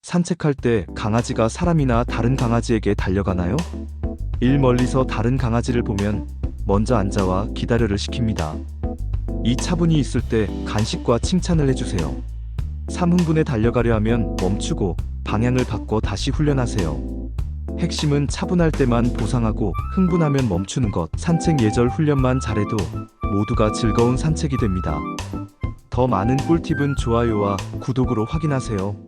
산책할 때 강아지가 사람이나 다른 강아지에게 달려가나요? 1. 멀리서 다른 강아지를 보면 먼저 앉아와 기다려를 시킵니다. 2. 차분히 있을 때 간식과 칭찬을 해주세요. 3. 흥분에 달려가려 하면 멈추고 방향을 바꿔 다시 훈련하세요. 핵심은 차분할 때만 보상하고 흥분하면 멈추는 것. 산책 예절 훈련만 잘해도 모두가 즐거운 산책이 됩니다. 더 많은 꿀팁은 좋아요와 구독으로 확인하세요.